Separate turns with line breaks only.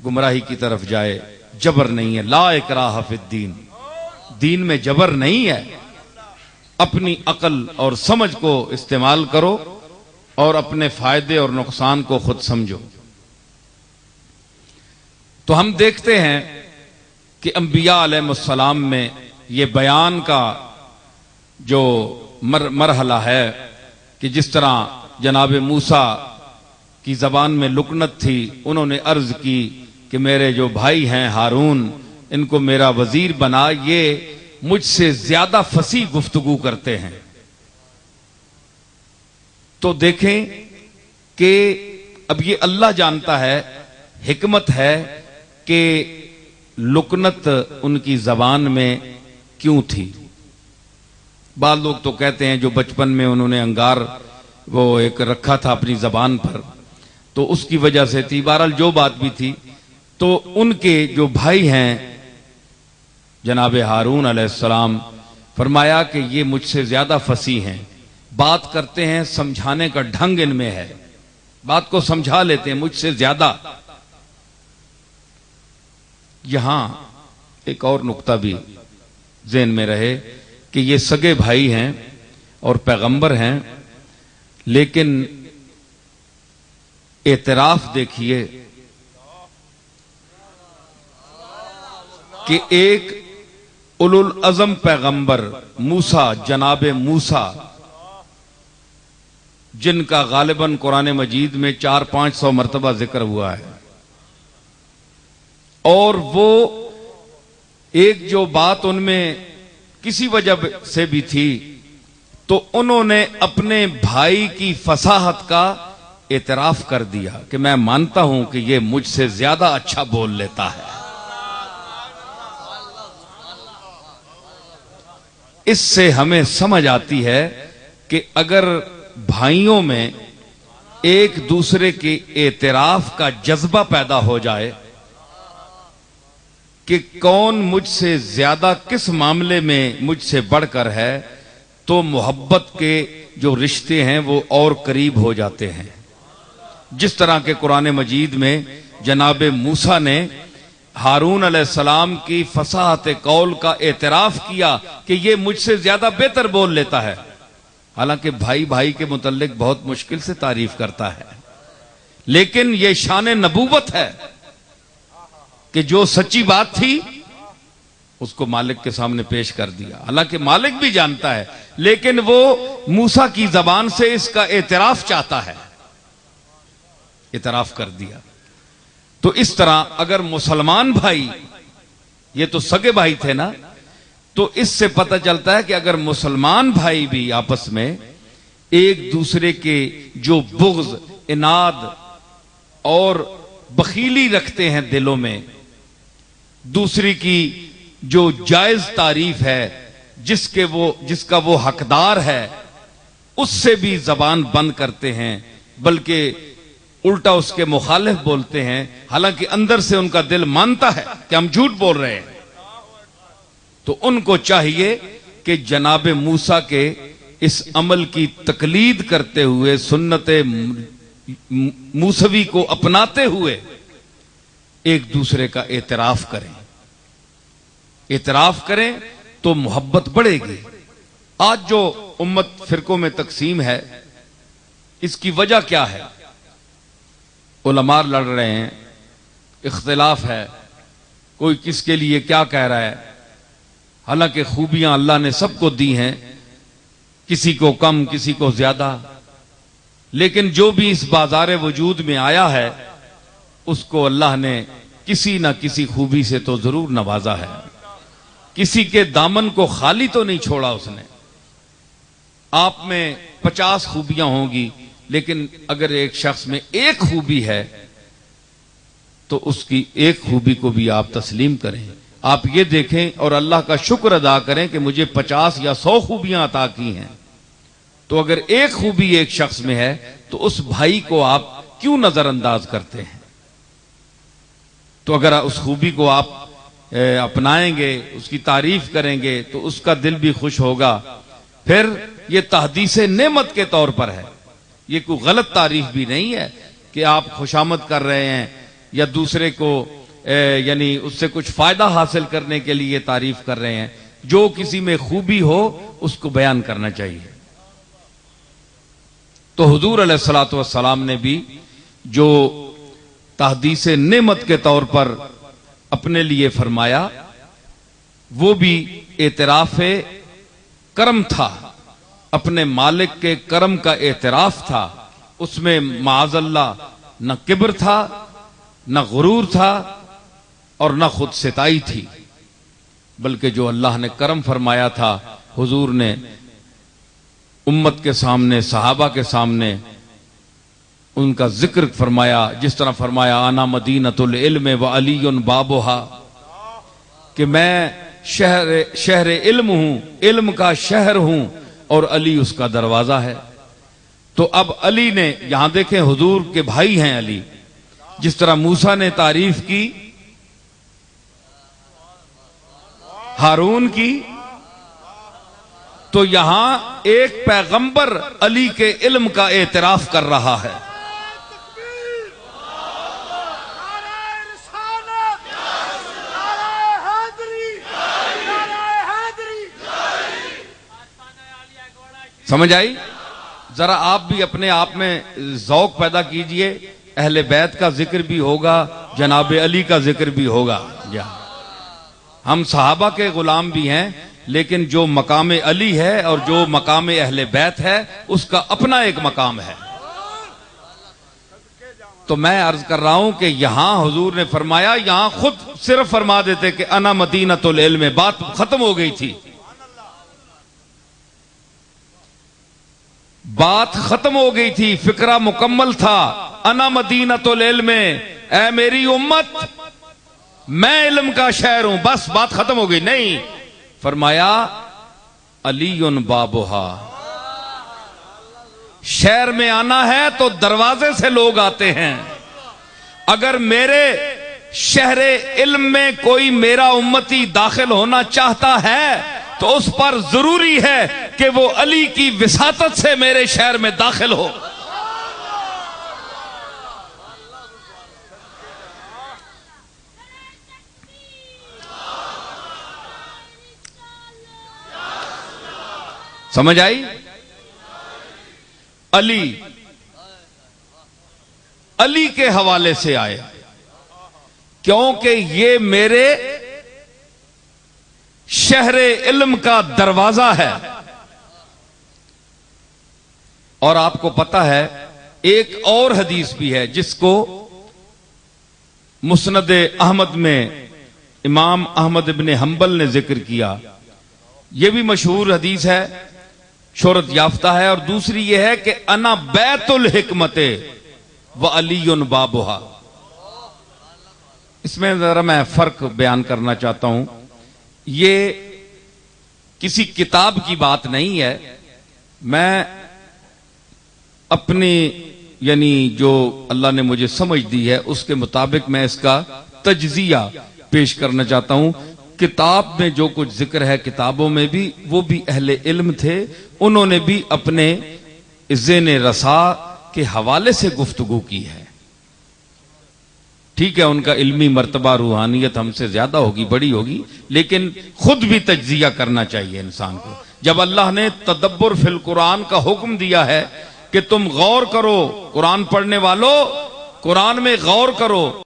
گمراہی کی طرف جائے. جبر نہیں ہے. لا اکراہ فی الدین، دین میں جبر نہیں ہے. اپنی عقل اور سمجھ کو استعمال کرو اور اپنے فائدے اور نقصان کو خود سمجھو. تو ہم دیکھتے ہیں کہ انبیاء علیہ السلام میں یہ بیان کا جو مرحلہ ہے کہ جس طرح جناب موسیٰ کی زبان میں لکنت تھی، انہوں نے عرض کی کہ میرے جو بھائی ہیں ہارون، ان کو میرا وزیر بنا، یہ مجھ سے زیادہ فصیح گفتگو کرتے ہیں. تو دیکھیں کہ اب یہ اللہ جانتا ہے، حکمت ہے کہ لکنت ان کی زبان میں کیوں تھی. بعض لوگ تو کہتے ہیں جو بچپن میں انہوں نے انگار وہ ایک رکھا تھا اپنی زبان پر تو اس کی وجہ سے تھی. بہرحال جو بات بھی تھی، تو ان کے جو بھائی ہیں جناب ہارون علیہ السلام، فرمایا کہ یہ مجھ سے زیادہ فصیح ہیں، بات کرتے ہیں، سمجھانے کا ڈھنگ ان میں ہے، بات کو سمجھا لیتے ہیں مجھ سے زیادہ. یہاں ایک اور نقطہ بھی ذہن میں رہے کہ یہ سگے بھائی ہیں اور پیغمبر ہیں، لیکن اعتراف دیکھیے کہ ایک اولو العزم پیغمبر موسیٰ، جناب موسیٰ، جن کا غالباً قرآن مجید میں 400-500 مرتبہ ذکر ہوا ہے، اور وہ ایک جو بات ان میں کسی وجہ سے بھی تھی تو انہوں نے اپنے بھائی کی فصاحت کا اعتراف کر دیا کہ میں مانتا ہوں کہ یہ مجھ سے زیادہ اچھا بول لیتا ہے. اس سے ہمیں سمجھ آتی ہے کہ اگر بھائیوں میں ایک دوسرے کے اعتراف کا جذبہ پیدا ہو جائے کہ کون مجھ سے زیادہ کس معاملے میں مجھ سے بڑھ کر ہے، تو محبت کے جو رشتے ہیں وہ اور قریب ہو جاتے ہیں. جس طرح کے قرآن مجید میں جناب موسیٰ نے ہارون علیہ السلام کی فصاحت قول کا اعتراف کیا کہ یہ مجھ سے زیادہ بہتر بول لیتا ہے، حالانکہ بھائی بھائی کے متعلق بہت مشکل سے تعریف کرتا ہے، لیکن یہ شان نبوت ہے کہ جو سچی بات تھی اس کو مالک کے سامنے پیش کر دیا. حالانکہ مالک بھی جانتا ہے، لیکن وہ موسیٰ کی زبان سے اس کا اعتراف چاہتا ہے، اعتراف کر دیا. تو اس طرح اگر مسلمان بھائی، یہ تو سگے بھائی تھے نا، تو اس سے پتہ چلتا ہے کہ اگر مسلمان بھائی بھی آپس میں ایک دوسرے کے جو بغض، اناد اور بخیلی رکھتے ہیں دلوں میں، دوسری کی جو جائز تعریف ہے، جس کا وہ حقدار ہے، اس سے بھی زبان بند کرتے ہیں، بلکہ الٹا اس کے مخالف بولتے ہیں، حالانکہ اندر سے ان کا دل مانتا ہے کہ ہم جھوٹ بول رہے ہیں. تو ان کو چاہیے کہ جناب موسیٰ کے اس عمل کی تقلید کرتے ہوئے، سنت موسوی کو اپناتے ہوئے ایک دوسرے کا اعتراف کریں. اعتراف کریں تو محبت بڑھے گی. آج جو امت فرقوں میں تقسیم ہے، اس کی وجہ کیا ہے؟ علماء لڑ رہے ہیں، اختلاف ہے، کوئی کس کے لیے کیا کہہ رہا ہے، حالانکہ خوبیاں اللہ نے سب کو دی ہیں، کسی کو کم کسی کو زیادہ، لیکن جو بھی اس بازار وجود میں آیا ہے اس کو اللہ نے کسی نہ کسی خوبی سے تو ضرور نوازا ہے. کسی کے دامن کو خالی تو نہیں چھوڑا اس نے. آپ میں 50 خوبیاں ہوں گی، لیکن اگر ایک شخص میں ایک خوبی ہے تو اس کی ایک خوبی کو بھی آپ تسلیم کریں. آپ یہ دیکھیں اور اللہ کا شکر ادا کریں کہ مجھے 50 یا 100 خوبیاں عطا کی ہیں. تو اگر ایک خوبی ایک شخص میں ہے تو اس بھائی کو آپ کیوں نظر انداز کرتے ہیں؟ تو اگر اس خوبی کو آپ اپنائیں گے، اس کی تعریف کریں گے تو اس کا دل بھی خوش ہوگا. پھر یہ تحدیث نعمت کے طور پر ہے، یہ کوئی غلط تعریف بھی نہیں ہے کہ آپ خوشامد کر رہے ہیں یا دوسرے کو یعنی اس سے کچھ فائدہ حاصل کرنے کے لیے تعریف کر رہے ہیں. جو کسی میں خوبی ہو اس کو بیان کرنا چاہیے. تو حضور علیہ الصلوۃ والسلام نے بھی جو تحدیث نعمت کے طور پر اپنے لیے فرمایا وہ بھی اعتراف کرم تھا، اپنے مالک کے کرم کا اعتراف تھا. اس میں معاذ اللہ نہ کبر تھا، نہ غرور تھا، اور نہ خود ستائی تھی، بلکہ جو اللہ نے کرم فرمایا تھا حضور نے امت کے سامنے، صحابہ کے سامنے ان کا ذکر فرمایا. جس طرح فرمایا انا مدینۃ العلم وعلی بابھا، کہ میں شہر علم ہوں، علم کا شہر ہوں، اور علی اس کا دروازہ ہے. تو اب علی نے، یہاں دیکھیں حضور کے بھائی ہیں علی، جس طرح موسیٰ نے تعریف کی ہارون کی، تو یہاں ایک پیغمبر علی کے علم کا اعتراف کر رہا ہے. سمجھ آئی؟ ذرا آپ بھی اپنے آپ میں ذوق پیدا کیجئے. اہل بیت کا ذکر بھی ہوگا، جناب علی کا ذکر بھی ہوگا. ہم صحابہ کے غلام بھی ہیں، لیکن جو مقام علی ہے اور جو مقام اہل بیت ہے اس کا اپنا ایک مقام ہے. تو میں عرض کر رہا ہوں کہ یہاں حضور نے فرمایا، یہاں خود صرف فرما دیتے کہ انا مدینۃ العلم، بات ختم ہو گئی تھی. بات ختم ہو گئی تھی، فکرہ مکمل تھا. انا مدینۃ العلم، اے میری امت میں علم کا شہر ہوں، بس بات ختم ہو گئی. نہیں، فرمایا علی بابھا، شہر میں آنا ہے تو دروازے سے لوگ آتے ہیں. اگر میرے شہر علم میں کوئی میرا امتی داخل ہونا چاہتا ہے تو اس پر ضروری ہے کہ وہ علی کی وساطت سے میرے شہر میں داخل ہو. سمجھ آئی؟ علی کے حوالے سے آئے، کیونکہ یہ میرے شہر علم کا دروازہ ہے. اور آپ کو پتا ہے ایک اور حدیث بھی ہے جس کو مسند احمد میں امام احمد ابن حنبل نے ذکر کیا. یہ بھی مشہور حدیث ہے، شہرت یافتہ ہے. اور دوسری یہ ہے کہ انا بیت الحکمت وعلی بابھا. اس میں ذرا میں فرق بیان کرنا چاہتا ہوں. یہ کسی کتاب کی بات نہیں ہے، میں اپنی یعنی جو اللہ نے مجھے سمجھ دی ہے اس کے مطابق میں اس کا تجزیہ پیش کرنا چاہتا ہوں. کتاب میں جو کچھ ذکر ہے کتابوں میں بھی، وہ بھی اہل علم تھے، انہوں نے بھی اپنے ذہن رسا کے حوالے سے گفتگو کی ہے. ٹھیک ہے، ان کا علمی مرتبہ روحانیت ہم سے زیادہ ہوگی، بڑی ہوگی، لیکن خود بھی تجزیہ کرنا چاہیے انسان کو. جب اللہ نے تدبر فی القرآن کا حکم دیا ہے کہ تم غور کرو، قرآن پڑھنے والو قرآن میں غور کرو،